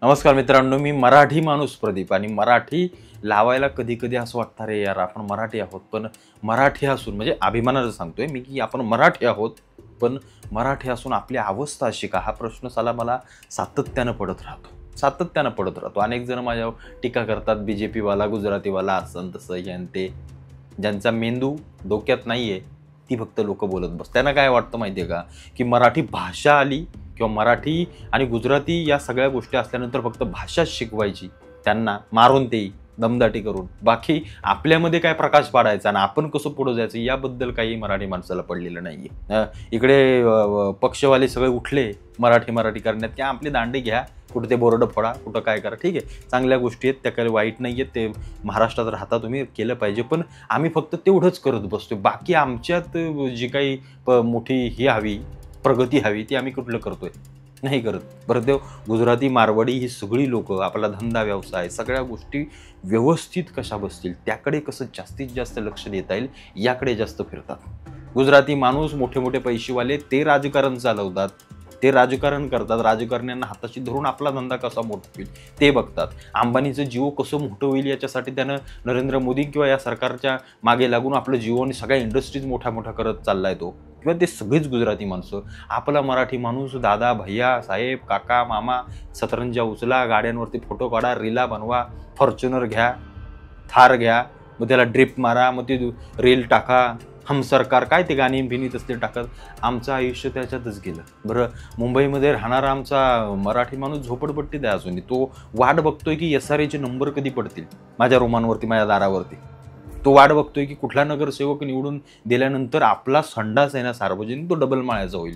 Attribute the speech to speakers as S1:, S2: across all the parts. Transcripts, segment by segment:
S1: नमस्कार मित्रांनो, मी मराठी माणूस प्रदीप आणि मराठी लावायला कधी कधी असं वाटतं रे यार आपण मराठी आहोत, पण मराठी असून म्हणजे अभिमानाचं सांगतोय मी की आपण मराठी आहोत, पण मराठी असून आपली अवस्था अशी का हा प्रश्न साला मला सातत्यानं पडत राहतो. अनेक जण माझ्यावर टीका करतात, BJP वाला, गुजरातीवाला, असं तसं यान ते. ज्यांचा मेंदू डोक्यात नाहीये ती फक्त लोक बोलत बस. त्यांना काय वाटतं माहितीये का, की मराठी भाषा आली किंवा मराठी आणि गुजराती या सगळ्या गोष्टी असल्यानंतर फक्त भाषा शिकवायची त्यांना मारून ते दमदाटी करून, बाकी आपल्यामध्ये काय प्रकाश पाडायचा आणि आपण कसं पुढे जायचं याबद्दल काही मराठी माणसाला पडलेलं नाहीये. इकडे पक्षवाले सगळे उठले मराठी करण्यात, की आपली दांडी घ्या, कुठं ते बोर्ड फोडा, कुठं काय करा, ठीक आहे, चांगल्या गोष्टी आहेत, त्या काही वाईट नाही आहेत, ते महाराष्ट्रात राहता तुम्ही केलं पाहिजे, पण आम्ही फक्त तेवढंच करत बसतोय. बाकी आमच्यात जी काही मोठी ही हवी, प्रगती हवी, ती आम्ही कुठलं करतोय? नाही करत. बरं, ते गुजराती, मारवाडी ही सगळी लोक आपला धंदा, व्यवसाय, सगळ्या गोष्टी व्यवस्थित कशा बसतील त्याकडे कसं जास्तीत जास्त लक्ष देता येईल याकडे जास्त फिरतात. गुजराती माणूस, मोठे मोठे पैसेवाले, ते राजकारण चालवतात, ते राजकारण करतात, राजकारण्यांना हाताशी धरून आपला धंदा कसा मोठा होईल ते बघतात. अंबानीचं जिओ कसं मोठं होईल याच्यासाठी त्यानं नरेंद्र मोदी किंवा या सरकारच्या मागे लागून आपलं जिओ आणि सगळ्या इंडस्ट्रीज मोठ्या करत चाललाय तो, किंवा ते सगळीच गुजराती माणसं. आपला मराठी माणूस दादा, भैया, साहेब, काका, मामा, सतरंजा उचला, गाड्यांवरती फोटो काढा, रीला बनवा, फॉर्च्युनर घ्या, थार घ्या, मग त्याला ड्रिप मारा, मग ते रील टाका, हम सरकार, काय ते गाणी बिनी तसले टाकत. आमचं आयुष्य त्याच्यातच गेलं. बरं, मुंबईमध्ये राहणारा आमचा मराठी माणूस झोपडपट्टीत आहे अजून. तो वाट बघतोय की SRAचे नंबर कधी पडतील माझ्या रूमांवरती, माझ्या दारावरती. तो वाट बघतोय की कुठला नगरसेवक निवडून दिल्यानंतर आपला संडास आहे ना सार्वजनिक, तो डबल माळ्याचा होईल,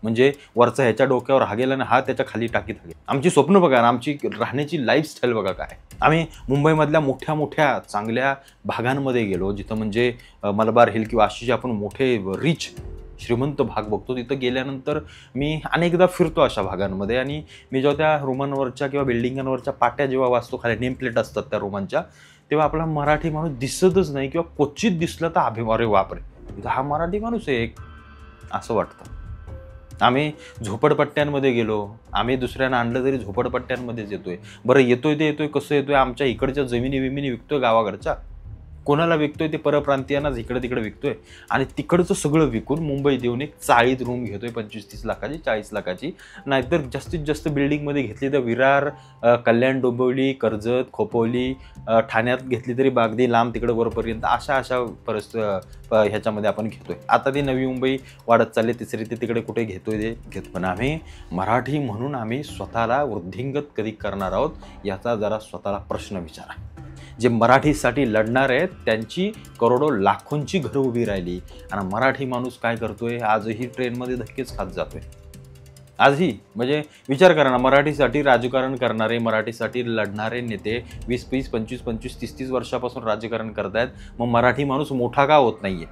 S1: म्हणजे वरचा ह्याच्या डोक्यावर हा गेला ना हा त्याच्या खाली टाकीत हागेल. आमची स्वप्न बघा ना, आमची राहण्याची लाईफस्टाईल बघा काय. आम्ही मुंबईमधल्या मोठ्या चांगल्या भागांमध्ये गेलो, जिथं म्हणजे मलबार हिल किंवा अशी जे आपण मोठे रिच श्रीमंत भाग बघतो, तिथं गेल्यानंतर मी अनेकदा फिरतो अशा भागांमध्ये, आणि मी जेव्हा त्या रूमांवरच्या किंवा बिल्डिंगांवरच्या पाट्या जेव्हा वाचतो, खाली नेम प्लेट असतात त्या रूमांच्या, तेव्हा आपला मराठी माणूस दिसतच नाही, किंवा क्वचित दिसला तर अभिमारे वापरे हा मराठी माणूस आहे एक, असं वाटतं. आम्ही झोपडपट्ट्यांमध्ये गेलो, आम्ही दुसऱ्यांना आणलं तरी झोपडपट्ट्यांमध्येच येतोय. बरं, येतोय कसं येतोय? आमच्या इकडच्या जमिनी विकतोय गावाकडच्या, कोणाला विकतोय? ते परप्रांतीयांनाच इकडे तिकडे विकतोय, आणि तिकडचं सगळं विकून मुंबईत येऊन एक चाळीत रूम घेतोय 25-30 लाखाची, 40 लाखाची. नाहीतर जास्तीत जास्त बिल्डिंगमध्ये घेतली तर विरार, कल्याण, डोंबिवली, कर्जत, खोपोली, ठाण्यात घेतली तरी अगदी लांब तिकडे वरपर्यंत, अशा ह्याच्यामध्ये आपण घेतोय. आता ती नवी मुंबई वाढत चालली, तिसरी ते तिकडे कुठे घेतोय ते घेतो. पण आम्ही मराठी म्हणून आम्ही स्वतःला वृद्धिंगत कधी करणार आहोत याचा जरा स्वतःला प्रश्न विचारा. जे मराठीसाठी लढणार आहेत त्यांची करोडो लाखोंची घरं उभी राहिली, आणि मराठी माणूस काय करतोय? आजही ट्रेनमध्ये धक्केच खात जातोय. आजही म्हणजे विचार करा ना, मराठीसाठी राजकारण करणारे, मराठीसाठी लढणारे नेते 20-20, 25-25, 30-30 वर्षापासून राजकारण करतायत, मग मराठी माणूस मोठा का होत नाहीये?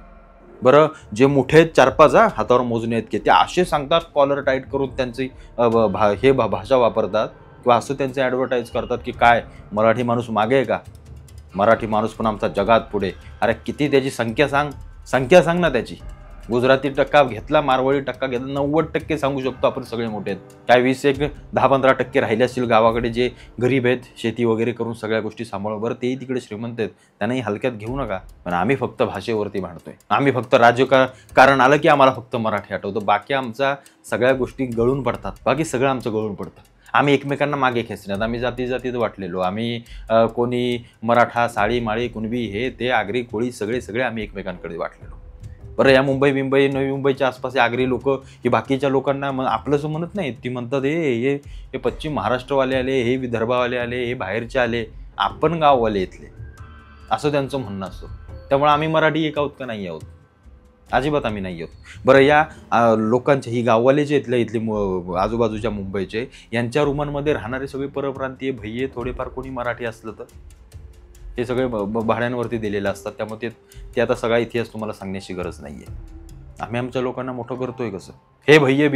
S1: बरं, जे मोठे आहेत 4-5 हातावर मोजणे आहेत की ते असे सांगतात, कॉलर टाईट करून त्यांची भाषा वापरतात, किंवा असं त्यांचे ॲडव्हर्टाईज करतात की काय मराठी माणूस मागे आहे का? मराठी माणूस पण आमचा जगात पुढे. अरे किती त्याची संख्या सांग ना त्याची. गुजराती टक्का घेतला, मारवाडी टक्का घेतला, 90% सांगू शकतो आपण सगळे मोठे आहेत. काय 10-15% राहिले असतील गावाकडे, जे गरीब आहेत, शेती वगैरे करून सगळ्या गोष्टी सांभाळून. बरं, तेही तिकडे श्रीमंत आहेत, त्यांनाही हलक्यात घेऊ नका. पण आम्ही फक्त भाषेवरती भांडतोय. आम्ही फक्त राजकारण आलं की आम्हाला फक्त मराठी आठवतं, बाकी आमचा सगळ्या गोष्टी गळून पडतात, बाकी सगळं आमचं गळून पडतं. आम्ही एकमेकांना मागे खेचण्यात, आम्ही जातीत वाटलेलो, आम्ही कोणी मराठा, साळी, माळी, कुणबी, हे ते, आगरी, कोळी, सगळे आम्ही एकमेकांकडे वाटलेलो. बरं, या नवी मुंबईच्या आसपास आगरी लोक ही बाकीच्या लोकांना आपलंच म्हणत नाही, ती म्हणतात हे पश्चिम महाराष्ट्रवाले आले, हे विदर्भावाले आले, हे बाहेरचे आले, आपण गाववाले इथले, असं त्यांचं म्हणणं असतं. त्यामुळे आम्ही मराठी एक आहोत का? नाही आहोत, अजिबात आम्ही नाही आहोत. बरं, या लोकांचे, ही गाववाले जे इथले आजूबाजूच्या मुंबईचे, यांच्या रूमांमध्ये राहणारे सगळे परप्रांतीय भैये, थोडेफार कोणी मराठी असलं तर हे सगळे भाड्यांवरती दिलेले असतात. त्यामुळे ते आता सगळा इतिहास तुम्हाला सांगण्याची गरज नाही आहे. आम्ही आमच्या लोकांना मोठं करतोय कसं? हे भैये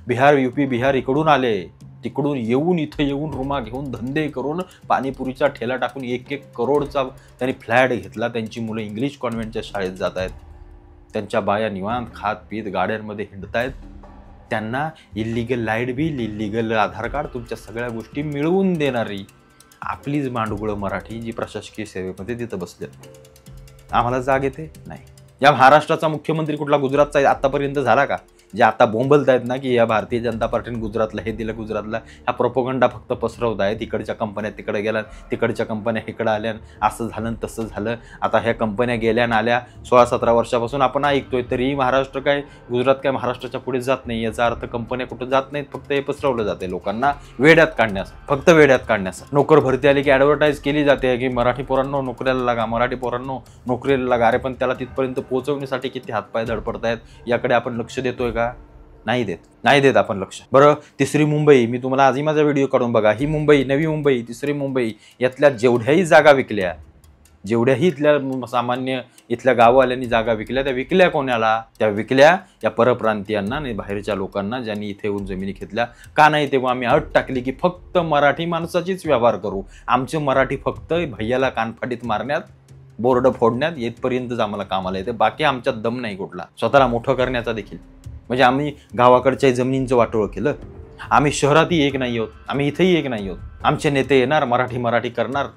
S1: बिहार, UP, बिहार इकडून आले, तिकडून इथं येऊन रूमा घेऊन धंदे करून पाणीपुरीचा ठेला टाकून 1-1 करोडचा त्यांनी फ्लॅट घेतला. त्यांची मुलं इंग्लिश कॉन्व्हेंटच्या शाळेत जात आहेत, त्यांच्या बाया निवांत खात पीत गाड्यांमध्ये हिंडतायत, त्यांना इल्लीगल लाईट बिल, इल्लीगल आधार कार्ड, तुमच्या सगळ्या गोष्टी मिळवून देणारी आपलीच मांडगुळं मराठी जी प्रशासकीय सेवेमध्ये तिथं बसले. आम्हाला जाग येते नाही. या महाराष्ट्राचा मुख्यमंत्री कुठला गुजरातचा आतापर्यंत झाला का? जे आता बोंबलत आहेत ना की या भारतीय जनता पार्टीने गुजरातला हे दिलं, गुजरातला, हा प्रोपोगंडा फक्त पसरवत आहेत. इकडच्या कंपन्या तिकडे गेल्या, तिकडच्या कंपन्या इकडे आल्या, असं झालं तसं झालं. आता ह्या कंपन्या गेल्या आल्या 16-17 वर्षापासून आपण ऐकतोय, तरी महाराष्ट्र काय, गुजरात काय महाराष्ट्राच्या पुढे जात नाही. याचा अर्थ कंपन्या कुठं जात नाहीत, फक्त हे पसरवलं जाते लोकांना वेड्यात काढण्यास, फक्त वेड्यात काढण्यास. नोकर भरती आली की ॲडव्हर्टाईज केली जाते की मराठी पोरांनो नोकरीला लागा, मराठी पोरांनो नोकरीला लागा. अरे पण त्याला तिथपर्यंत पोहोचवण्यासाठी किती हातपाय धडपडत आहेत, याकडे आपण लक्ष देतोय का? नाही देत आपण लक्ष. बरं, तिसरी मुंबई, मी तुम्हाला आजही माझा व्हिडिओ काढून बघा. ही मुंबई, नवी मुंबई, तिसरी मुंबई, यातल्या जेवढ्याही जागा विकल्या, जेवढ्याही इथल्या सामान्य इथल्या गाववाल्यांनी जागा विकल्या, त्या विकल्या कोणाला? त्या विकल्या या परप्रांतीयांना आणि बाहेरच्या लोकांना, ज्यांनी इथे येऊन जमिनी घेतल्या. का नाही? तेव्हा आम्ही अट टाकली की फक्त मराठी माणसाचीच व्यवहार करू. आमचे मराठी फक्त भैयाला कानफाटीत मारण्यात, बोर्ड फोडण्यात येतपर्यंतच आम्हाला कामाला येते. बाकी आमच्यात दम नाही कुठला स्वतःला मोठं करण्याचा देखील. म्हणजे आम्ही गावाकडच्या जमिनींचं वाटोळं केलं. आम्ही शहरातही एक नाही आहोत, आम्ही इथेही एक नाही आहोत. आमचे नेते येणार, मराठी करणार,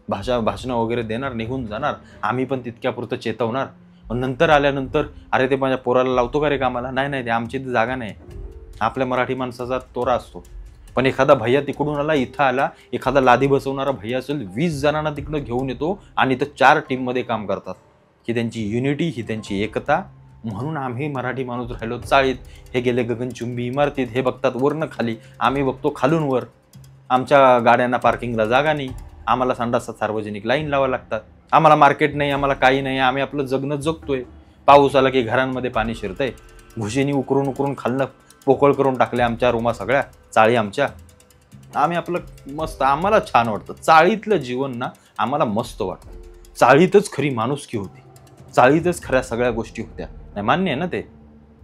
S1: भाषणं वगैरे देणार, निघून जाणार. आम्ही पण तितक्यापुरतं चेतवणार. नंतर आल्यानंतर अरे ते माझ्या पोराला लावतो का रे कामाला? नाही, ते आमची जागा नाही. आपल्या मराठी माणसाचा तोरा असतो. पण एखादा भैया तिकडून आला, इथं आला, एखादा लादी बसवणारा भैया असेल, 20 जणांना तिकडं घेऊन येतो आणि इथं 4 टीममध्ये काम करतात. ही त्यांची युनिटी, ही त्यांची एकता. म्हणून आम्ही मराठी माणूस राहिलो चाळीत. हे गेले गगनचुंबी इमारतीत, हे बघतात वरनं खाली, आम्ही बघतो खालून वर. आमच्या गाड्यांना पार्किंगला जागा नाही, आम्हाला संडासात सार्वजनिक लाईन लावावं लागतात. आम्हाला मार्केट नाही, आम्हाला काही नाही, आम्ही आपलं जगणं जगतोय. पाऊस आला की घरांमध्ये पाणी शिरतंय. घुशीनी उकरून खालनं पोकळ करून टाकले आमच्या रूमा सगळ्या, चाळी आमच्या. आम्ही आपलं मस्त, आम्हाला छान वाटतं. चाळीतलं जीवन ना आम्हाला मस्त वाटतं. चाळीतच खरी माणुसकी होती, चाळीतच खऱ्या सगळ्या गोष्टी होत्या. नाही, मान्य आहे ना ते,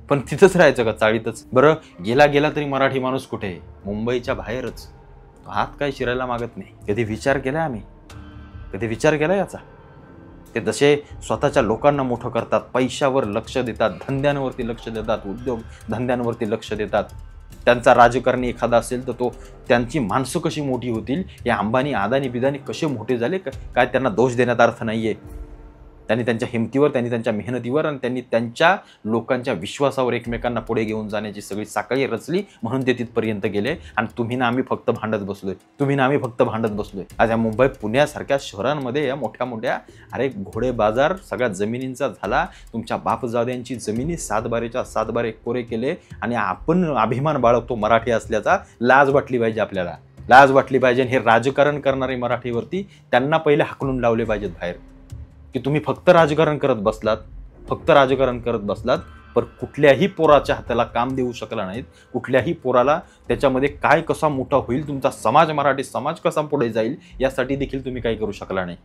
S1: पण तिथंच राहायचं का? चाळीतच. बरं, गेला तरी मराठी माणूस कुठे आहे? मुंबईच्या बाहेरच. हात काय शिरायला मागत नाही. कधी विचार केला आम्ही? कधी विचार केला याचा? ते जसे स्वतःच्या लोकांना मोठं करतात, पैशावर लक्ष देतात, धंद्यांवरती लक्ष देतात, उद्योग धंद्यांवरती लक्ष देतात. त्यांचा राजकारणी एखादा असेल तर तो, त्यांची माणसं कशी मोठी होतील, या अंबानी अदानी बिदानी कसे मोठे झाले, काय त्यांना दोष देण्यात अर्थ नाहीये. त्यांनी त्यांच्या हिमतीवर, त्यांनी त्यांच्या मेहनतीवर आणि त्यांनी त्यांच्या लोकांच्या विश्वासावर एकमेकांना पुढे घेऊन जाण्याची सगळी साखळी रचली, म्हणून ते तिथपर्यंत गेले. आणि तुम्ही ना आम्ही फक्त भांडत बसलोय. आज या मुंबई, पुण्यासारख्या शहरांमध्ये या मोठ्या अरे घोडे बाजार सगळ्या जमिनींचा झाला. तुमच्या बापजाद्यांची जमिनी 7/12च्या 7/12 कोरे केले आणि आपण अभिमान बाळगतो मराठी असल्याचा. लाज वाटली पाहिजे आपल्याला, लाज वाटली पाहिजे. हे राजकारण करणारे मराठीवरती, त्यांना पहिले हाकलून लावले पाहिजेत बाहेर की तुम्ही फक्त राजकारण करत बसलात, पण कुठल्याही पोराच्या हाताला काम देऊ शकला नाहीत. कुठल्याही पोराला त्याच्यामध्ये काय कसा मोठा होईल, तुमचा समाज, मराठी समाज कसा पुढे जाईल, यासाठी देखील तुम्ही काही करू शकला नाही.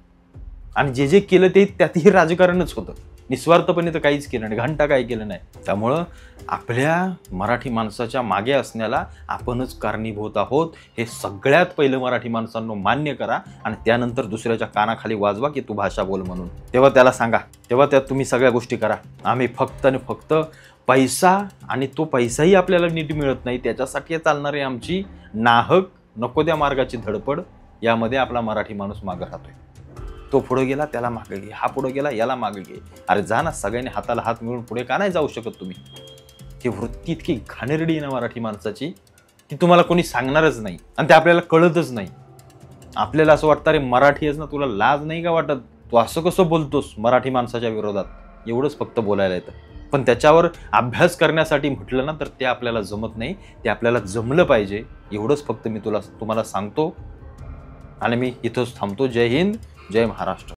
S1: आणि जे केलं ते त्यातही राजकारणच होतं. निस्वार्थपणे तर काहीच केलं नाही, घंटा काही केलं नाही. त्यामुळं आपल्या मराठी माणसाच्या मागे असण्याला आपणच कारणीभूत आहोत, हे सगळ्यात पहिलं मराठी माणसांनो मान्य करा. आणि त्यानंतर दुसऱ्याच्या कानाखाली वाजवा की तू भाषा बोल म्हणून. तेव्हा त्याला सांगा, तेव्हा त्यात तुम्ही सगळ्या गोष्टी करा. आम्ही फक्त आणि फक्त पैसा, आणि तो पैसाही आपल्याला नीट मिळत नाही, त्याच्यासाठी चालणारी आमची नाहक नको त्या मार्गाची धडपड, यामध्ये आपला मराठी माणूस मागं राहतोय. तो पुढे गेला त्याला मागे घे, हा पुढे गेला याला मागे घे. अरे जा ना, सगळ्यांनी हाताला हात मिळून पुढे का नाही जाऊ शकत तुम्ही? ही वृत्ती इतकी घाणेरडी आहे ना मराठी माणसाची, की तुम्हाला कोणी सांगणारच नाही आणि ते आपल्याला कळतच नाही. आपल्याला असं वाटतं अरे मराठी आहेस ना, तुला लाज नाही का वाटत? तू असं कसं बोलतोस मराठी माणसाच्या विरोधात? एवढंच फक्त बोलायला येतं. पण त्याच्यावर अभ्यास करण्यासाठी म्हटलं ना तर ते आपल्याला जमत नाही. ते आपल्याला जमलं पाहिजे, एवढंच फक्त मी तुम्हाला सांगतो. आणि मी इथंच थांबतो. जय हिंद, जय महाराष्ट्र.